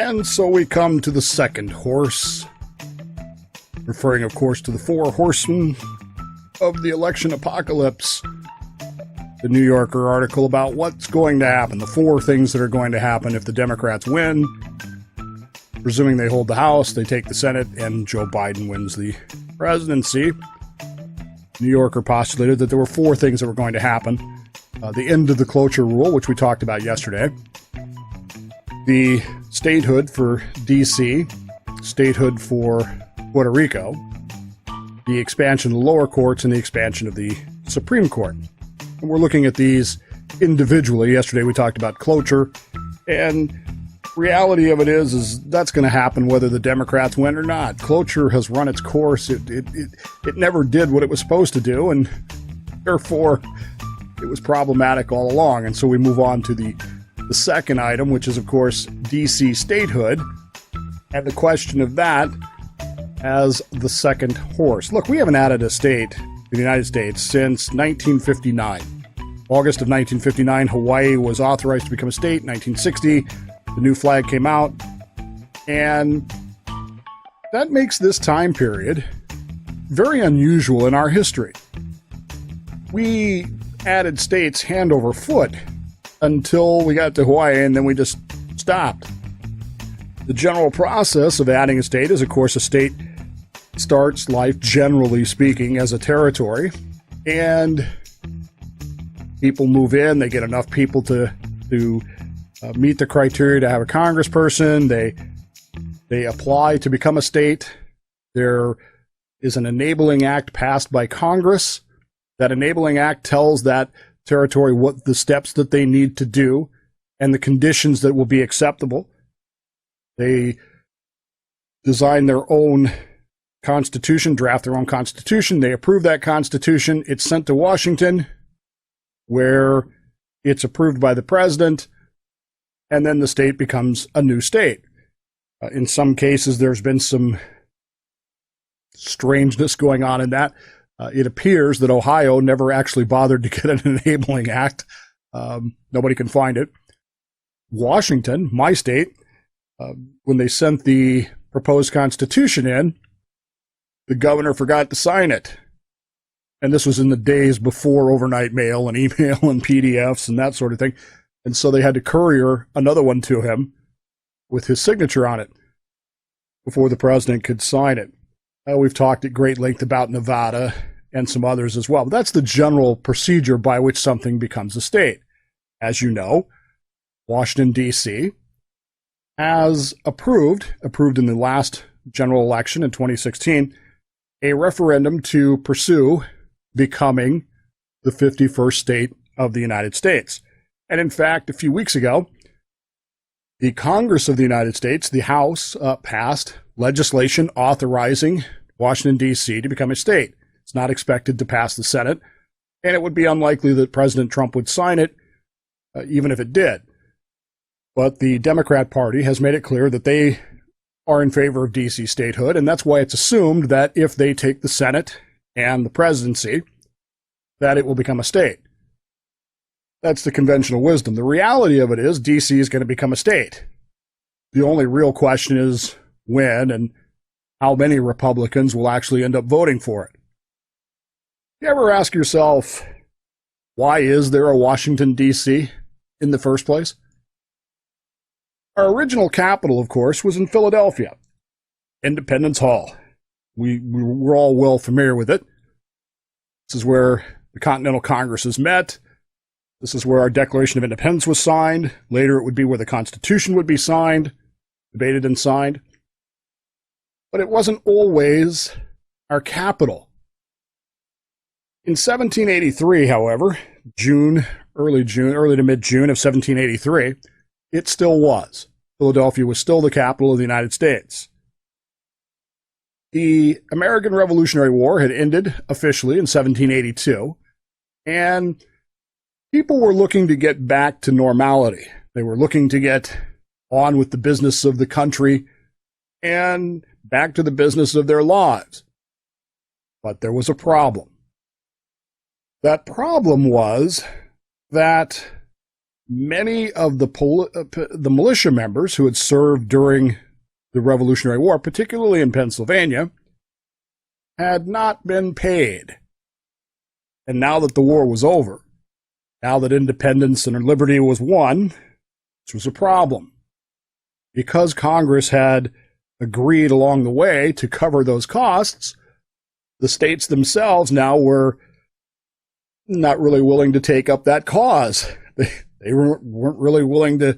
And so we come to the second horse, referring, of course, to the four horsemen of the election apocalypse. The New Yorker article about what's going to happen, the four things that are going to happen if the Democrats win. Presuming they hold the House, they take the Senate, and Joe Biden wins the presidency. New Yorker postulated that there were four things that were going to happen. The end of the cloture rule, which we talked about yesterday. The statehood for D.C., statehood for Puerto Rico, the expansion of the lower courts, and the expansion of the Supreme Court. And we're looking at these individually. Yesterday we talked about cloture, and reality of it is that's going to happen whether the Democrats win or not. Cloture has run its course. It never did what it was supposed to do, and therefore it was problematic all along. And so we move on to the second item, which is, of course, D.C. statehood, and the question of that as the second horse. Look, we haven't added a state in the United States since 1959. August of 1959, Hawaii was authorized to become a state. 1960, the new flag came out, and that makes this time period very unusual in our history. We added states hand over foot until we got to Hawaii, and then we just stopped. The general process of adding a state is, of course, a state starts life, generally speaking, as a territory, and people move in. They get enough people to meet the criteria to have a congressperson. They apply to become a state. There is an enabling act passed by Congress. That enabling act tells that territory what the steps that they need to do and the conditions that will be acceptable. They design their own constitution, draft their own constitution. They approve that constitution. It's sent to Washington, where it's approved by the president, and then the state becomes a new state. In some cases, there's been some strangeness going on in that. It appears that Ohio never actually bothered to get an enabling act. Nobody can find it. Washington, my state, when they sent the proposed constitution in, the governor forgot to sign it. And this was in the days before overnight mail and email and PDFs and that sort of thing. And so they had to courier another one to him with his signature on it before the president could sign it. We've talked at great length about Nevada and some others as well. But that's the general procedure by which something becomes a state. As you know, Washington, D.C. has approved in the last general election in 2016, a referendum to pursue becoming the 51st state of the United States. And in fact, a few weeks ago, the Congress of the United States, the House, passed legislation authorizing Washington, D.C. to become a state. It's not expected to pass the Senate, and it would be unlikely that President Trump would sign it, even if it did. But the Democrat Party has made it clear that they are in favor of D.C. statehood, and that's why it's assumed that if they take the Senate and the presidency, that it will become a state. That's the conventional wisdom. The reality of it is D.C. is going to become a state. The only real question is when and how many Republicans will actually end up voting for it. You ever ask yourself, why is there a Washington, D.C. in the first place? Our original capital, of course, was in Philadelphia, Independence Hall. We're all well familiar with it. This is where the Continental Congresses met. This is where our Declaration of Independence was signed. Later, it would be where the Constitution would be signed, debated and signed. But it wasn't always our capital. In 1783, however, early to mid-June of 1783, it still was. Philadelphia was still the capital of the United States. The American Revolutionary War had ended officially in 1782, and people were looking to get back to normality. They were looking to get on with the business of the country and back to the business of their lives. But there was a problem. That problem was that many of the militia members who had served during the Revolutionary War, particularly in Pennsylvania, had not been paid. And now that the war was over, now that independence and liberty was won, this was a problem. Because Congress had agreed along the way to cover those costs, the states themselves now were not really willing to take up that cause. They weren't really willing to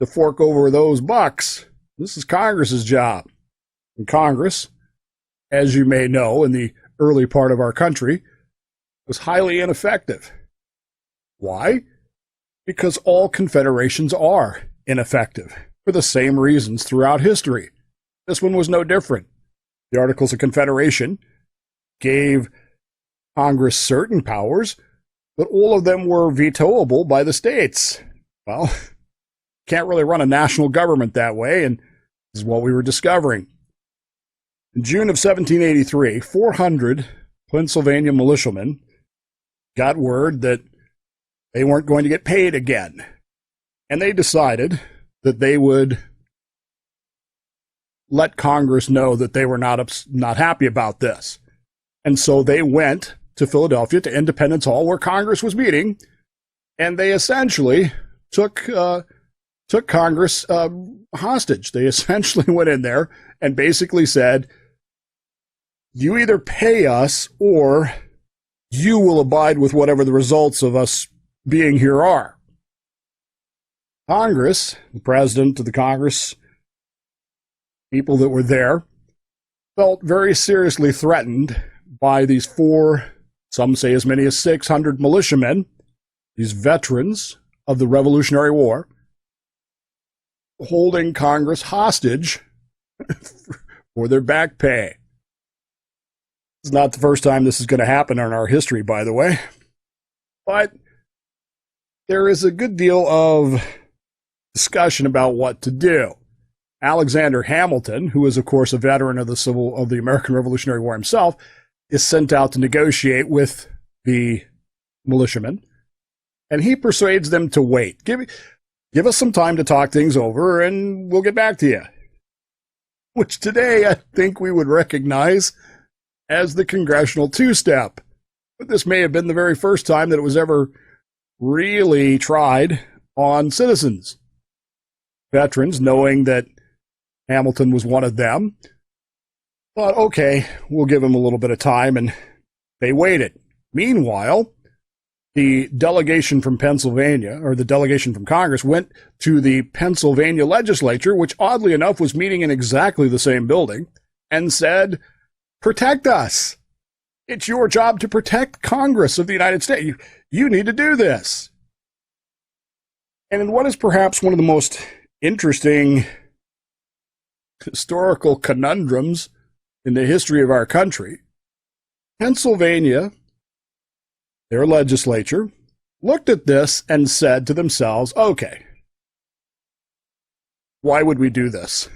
fork over those bucks. This is Congress's job. And Congress, as you may know, in the early part of our country, was highly ineffective. Why? Because all confederations are ineffective for the same reasons throughout history. This one was no different. The Articles of Confederation gave Congress certain powers, but all of them were vetoable by the states. Well, can't really run a national government that way, and this is what we were discovering. In June of 1783, 400 Pennsylvania militiamen got word that they weren't going to get paid again, and they decided that they would let Congress know that they were not happy about this. And so they went to Philadelphia, to Independence Hall, where Congress was meeting, and they essentially took Congress hostage. They essentially went in there and basically said, you either pay us or you will abide with whatever the results of us being here are. Congress, the president of the Congress, people that were there, felt very seriously threatened by these some say as many as 600 militiamen, these veterans of the Revolutionary War, holding Congress hostage for their back pay. It's not the first time this is going to happen in our history, by the way. But there is a good deal of discussion about what to do. Alexander Hamilton, who is, of course, a veteran of the American Revolutionary War himself, is sent out to negotiate with the militiamen, and he persuades them to wait. Give us some time to talk things over, and we'll get back to you. Which today I think we would recognize as the congressional two-step. But this may have been the very first time that it was ever really tried on citizens. Veterans, knowing that Hamilton was one of them, thought, okay, we'll give him a little bit of time, and they waited. Meanwhile, the delegation from Pennsylvania, or the delegation from Congress, went to the Pennsylvania legislature, which oddly enough was meeting in exactly the same building, and said, protect us. It's your job to protect Congress of the United States. You need to do this. And in what is perhaps one of the most interesting historical conundrums in the history of our country, Pennsylvania, their legislature, looked at this and said to themselves, okay, why would we do this?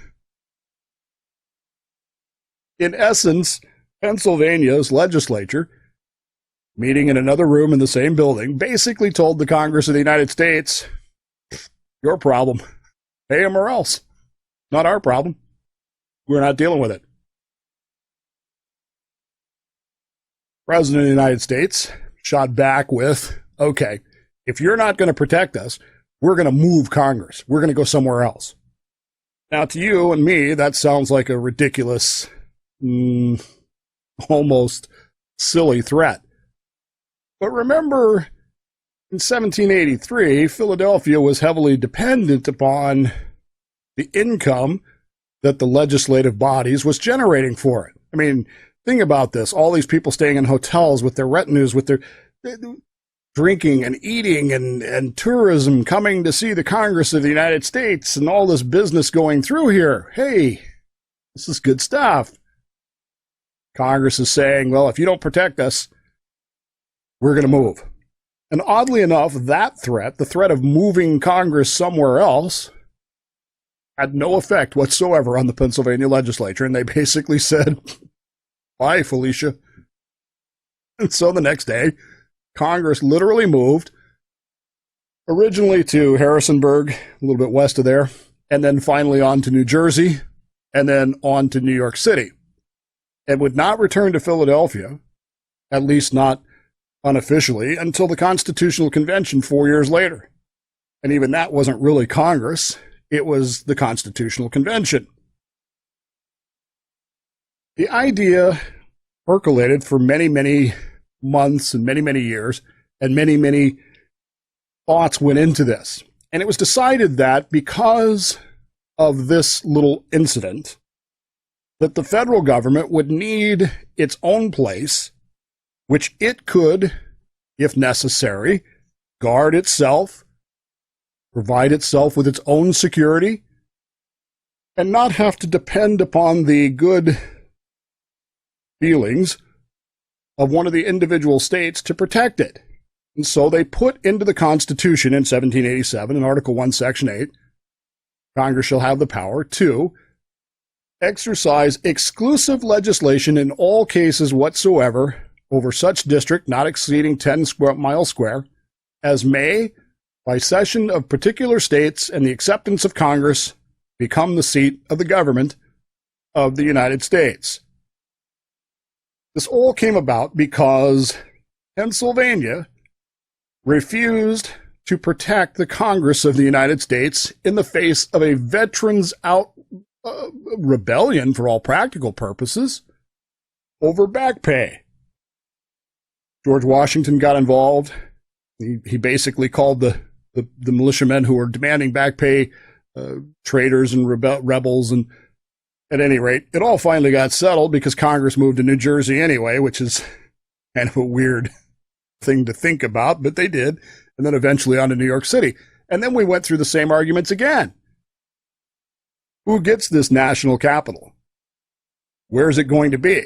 In essence, Pennsylvania's legislature, meeting in another room in the same building, basically told the Congress of the United States, your problem. Pay them or else. Not our problem. We're not dealing with it. President of the United States shot back with, okay, if you're not going to protect us, we're going to move Congress. We're going to go somewhere else. Now, to you and me, that sounds like a ridiculous, almost silly threat. But remember, in 1783, Philadelphia was heavily dependent upon the income that the legislative bodies was generating for it. I mean, think about this. All these people staying in hotels with their retinues, with their drinking and eating and tourism, coming to see the Congress of the United States and all this business going through here. Hey, this is good stuff. Congress is saying, well, if you don't protect us, we're going to move. And oddly enough, that threat, the threat of moving Congress somewhere else, had no effect whatsoever on the Pennsylvania legislature. And they basically said, bye, Felicia. And so the next day, Congress literally moved originally to Harrisonburg, a little bit west of there, and then finally on to New Jersey, and then on to New York City, and would not return to Philadelphia, at least not unofficially, until the Constitutional Convention 4 years later. And even that wasn't really Congress, it was the Constitutional Convention. The idea percolated for many, many months and many, many years, and many, many thoughts went into this. And it was decided that because of this little incident, that the federal government would need its own place, which it could, if necessary, guard itself, provide itself with its own security, and not have to depend upon the good feelings of one of the individual states to protect it. And so they put into the Constitution in 1787, in Article 1, Section 8, Congress shall have the power to exercise exclusive legislation in all cases whatsoever over such district not exceeding 10 miles square as may, by cession of particular states and the acceptance of Congress, become the seat of the government of the United States. This all came about because Pennsylvania refused to protect the Congress of the United States in the face of a veterans out rebellion, for all practical purposes, over back pay. George Washington got involved. He basically called the militiamen who were demanding back pay traitors and rebels, and at any rate, it all finally got settled because Congress moved to New Jersey anyway, which is kind of a weird thing to think about, but they did, and then eventually on to New York City. And then we went through the same arguments again. Who gets this national capital? Where is it going to be?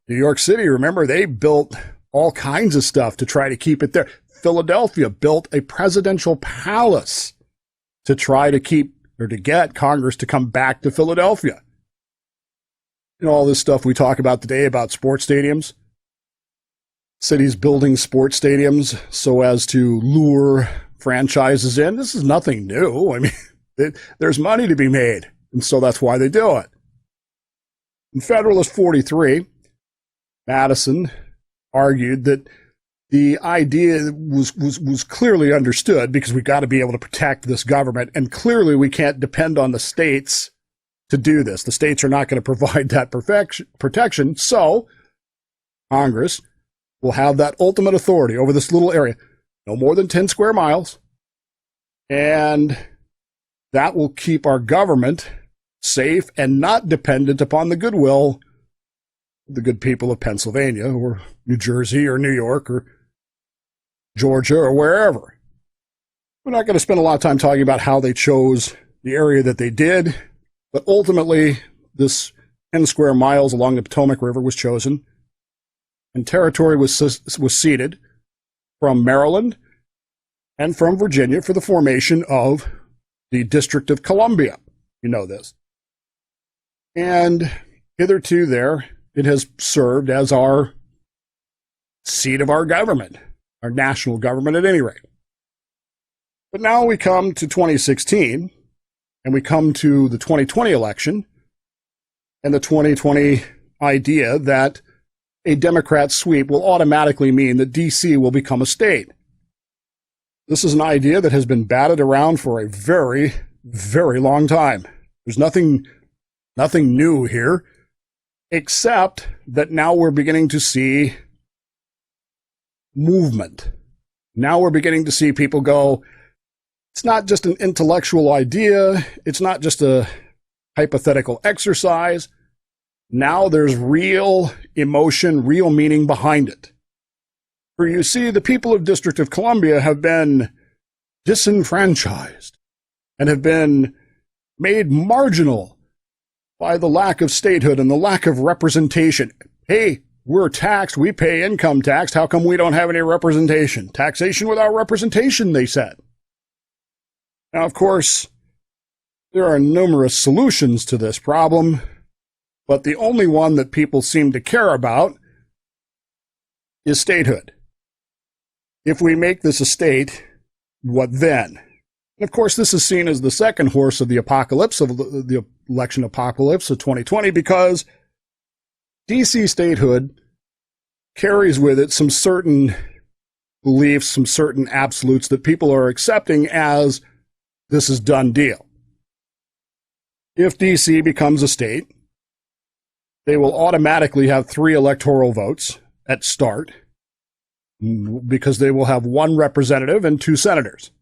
New York City, remember, they built all kinds of stuff to try to keep it there. Philadelphia built a presidential palace to try to keep, or to get Congress to come back to Philadelphia. You know, all this stuff we talk about today about sports stadiums. Cities building sports stadiums so as to lure franchises in. This is nothing new. I mean, there's money to be made, and so that's why they do it. In Federalist 43, Madison argued that the idea was clearly understood because we've got to be able to protect this government, and clearly we can't depend on the states to do this. The states are not going to provide that protection, so Congress will have that ultimate authority over this little area, no more than 10 square miles, and that will keep our government safe and not dependent upon the goodwill of the good people of Pennsylvania or New Jersey or New York or Georgia or wherever. We're not going to spend a lot of time talking about how they chose the area that they did, but ultimately this 10 square miles along the Potomac River was chosen, and territory was ceded from Maryland and from Virginia for the formation of the District of Columbia. You know this. And hitherto there, it has served as our seat of our government, our national government at any rate. But now we come to 2016, and we come to the 2020 election, and the 2020 idea that a Democrat sweep will automatically mean that D.C. will become a state. This is an idea that has been batted around for a very, very long time. There's nothing new here, except that now we're beginning to see movement. Now we're beginning to see people go, it's not just an intellectual idea. It's not just a hypothetical exercise. Now there's real emotion, real meaning behind it. For you see, the people of District of Columbia have been disenfranchised and have been made marginal by the lack of statehood and the lack of representation. Hey, we're taxed, we pay income tax, how come we don't have any representation? Taxation without representation, they said. Now, of course, there are numerous solutions to this problem, but the only one that people seem to care about is statehood. If we make this a state, what then? And of course, this is seen as the second horse of the apocalypse, of the election apocalypse of 2020, because DC statehood carries with it some certain beliefs, some certain absolutes that people are accepting as this is done deal. If DC becomes a state, they will automatically have 3 electoral votes at start because they will have 1 representative and 2 senators.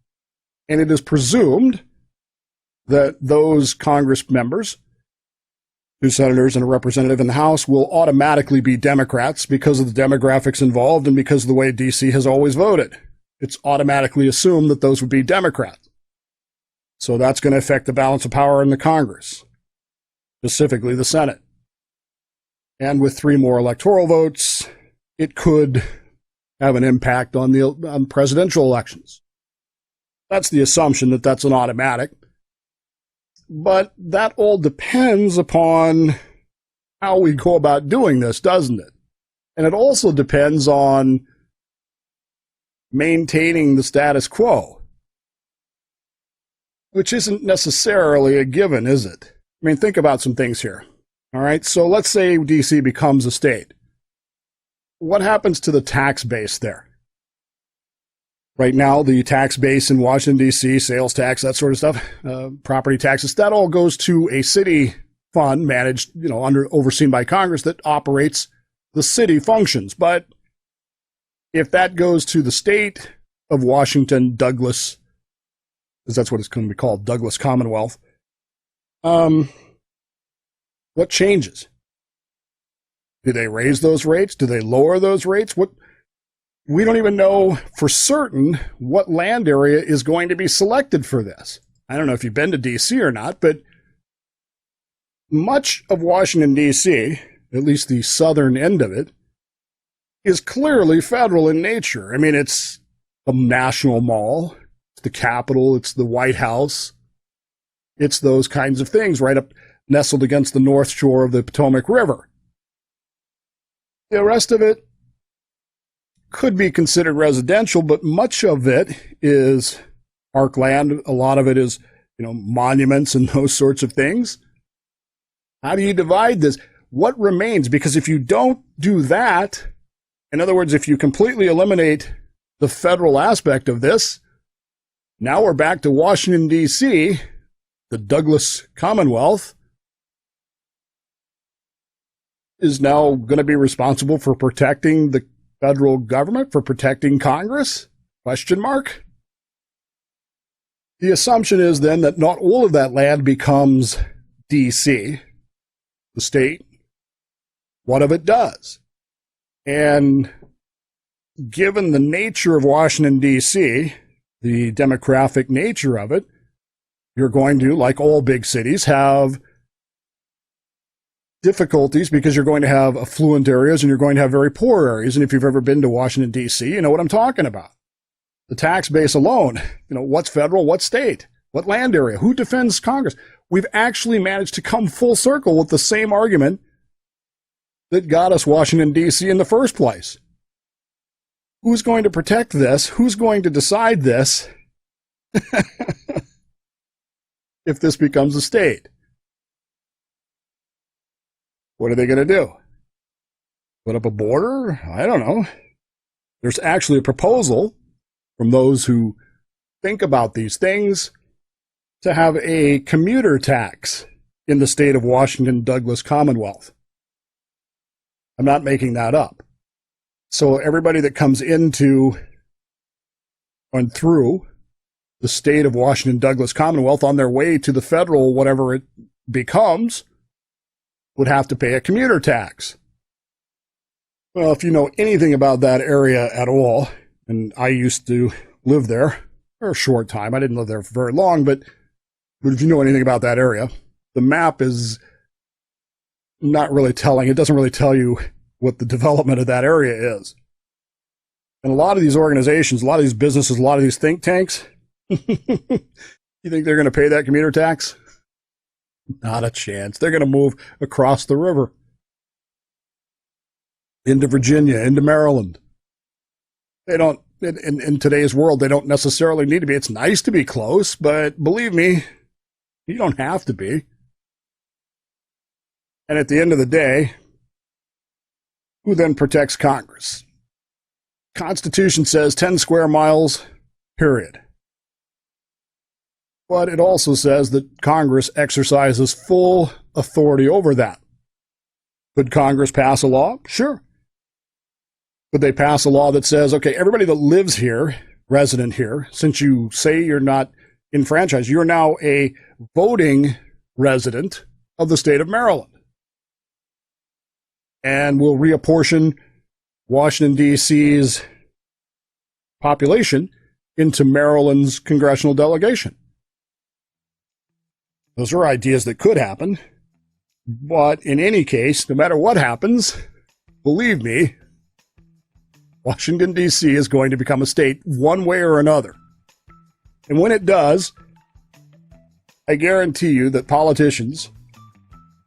And it is presumed that those Congress members, 2 senators and a representative in the House, will automatically be Democrats because of the demographics involved and because of the way DC has always voted. It's automatically assumed that those would be Democrats. So that's going to affect the balance of power in the Congress, specifically the Senate. And with 3 more electoral votes, it could have an impact on presidential elections. That's the assumption that that's an automatic. But that all depends upon how we go about doing this, doesn't it? And it also depends on maintaining the status quo, which isn't necessarily a given, is it? I mean, think about some things here. All right, so let's say DC becomes a state. What happens to the tax base there? Right now, the tax base in Washington, D.C., sales tax, that sort of stuff, property taxes, that all goes to a city fund managed, overseen by Congress that operates the city functions. But if that goes to the state of Washington, Douglas, because that's what it's going to be called, Douglas Commonwealth, what changes? Do they raise those rates? Do they lower those rates? We don't even know for certain what land area is going to be selected for this. I don't know if you've been to D.C. or not, but much of Washington, D.C., at least the southern end of it, is clearly federal in nature. I mean, it's the National Mall, it's the Capitol, it's the White House. It's those kinds of things right up nestled against the north shore of the Potomac River. The rest of it could be considered residential, but much of it is parkland. A lot of it is, monuments and those sorts of things. How do you divide this? What remains? Because if you don't do that, in other words, if you completely eliminate the federal aspect of this, now we're back to Washington, D.C., the Douglas Commonwealth is now going to be responsible for protecting the federal government, for protecting Congress? Question mark. The assumption is then that not all of that land becomes D.C., the state. One of it does. And given the nature of Washington, D.C., the demographic nature of it, you're going to, like all big cities, have difficulties because you're going to have affluent areas and you're going to have very poor areas. And if you've ever been to Washington, D.C., you know what I'm talking about. The tax base alone, what's federal, what's state, what land area, who defends Congress? We've actually managed to come full circle with the same argument that got us Washington, D.C. in the first place. Who's going to protect this? Who's going to decide this if this becomes a state? What are they going to do? Put up a border? I don't know. There's actually a proposal from those who think about these things to have a commuter tax in the state of Washington, Douglas Commonwealth. I'm not making that up. So everybody that comes into and through the state of Washington, Douglas Commonwealth on their way to the federal, whatever it becomes, would have to pay a commuter tax. Well, if you know anything about that area at all, and I used to live there for a short time. I didn't live there for very long, but if you know anything about that area, the map is not really telling. It doesn't really tell you what the development of that area is. And a lot of these organizations, a lot of these businesses, a lot of these think tanks, you think they're going to pay that commuter tax? Not a chance. They're going to move across the river into Virginia, into Maryland. They don't in today's world, they don't necessarily need to be. It's nice to be close, but believe me, you don't have to be. And at the end of the day, who then protects Congress? Constitution says 10 square miles, period. But it also says that Congress exercises full authority over that. Could Congress pass a law? Sure. Could they pass a law that says, okay, everybody that lives here, resident here, since you say you're not enfranchised, you're now a voting resident of the state of Maryland. And we'll reapportion Washington, D.C.'s population into Maryland's congressional delegation. Those are ideas that could happen. But in any case, no matter what happens, believe me, Washington, D.C. is going to become a state one way or another. And when it does, I guarantee you that politicians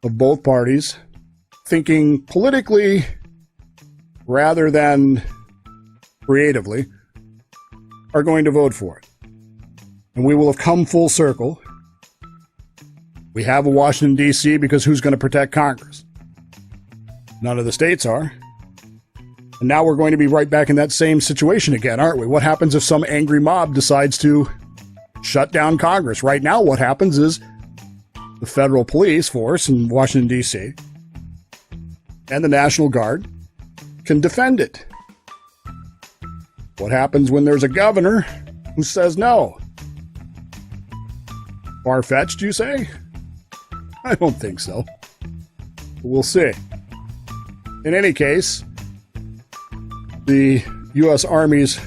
of both parties, thinking politically rather than creatively, are going to vote for it. And we will have come full circle. We have a Washington, D.C. because who's going to protect Congress? None of the states are. And now we're going to be right back in that same situation again, aren't we? What happens if some angry mob decides to shut down Congress? Right now, what happens is the federal police force in Washington, D.C. and the National Guard can defend it. What happens when there's a governor who says no? Far-fetched, you say? I don't think so. But we'll see. In any case, the U.S. Army's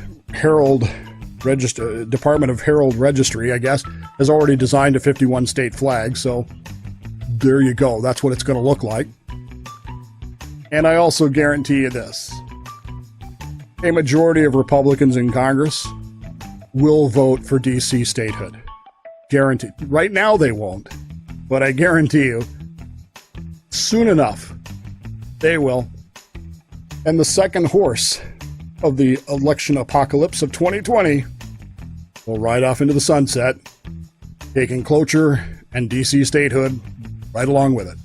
Department of Herald Registry, I guess, has already designed a 51-state flag, so there you go. That's what it's going to look like. And I also guarantee you this. A majority of Republicans in Congress will vote for D.C. statehood. Guaranteed. Right now they won't, but I guarantee you, soon enough, they will. And the second horse of the election apocalypse of 2020 will ride off into the sunset, taking cloture and D.C. statehood right along with it.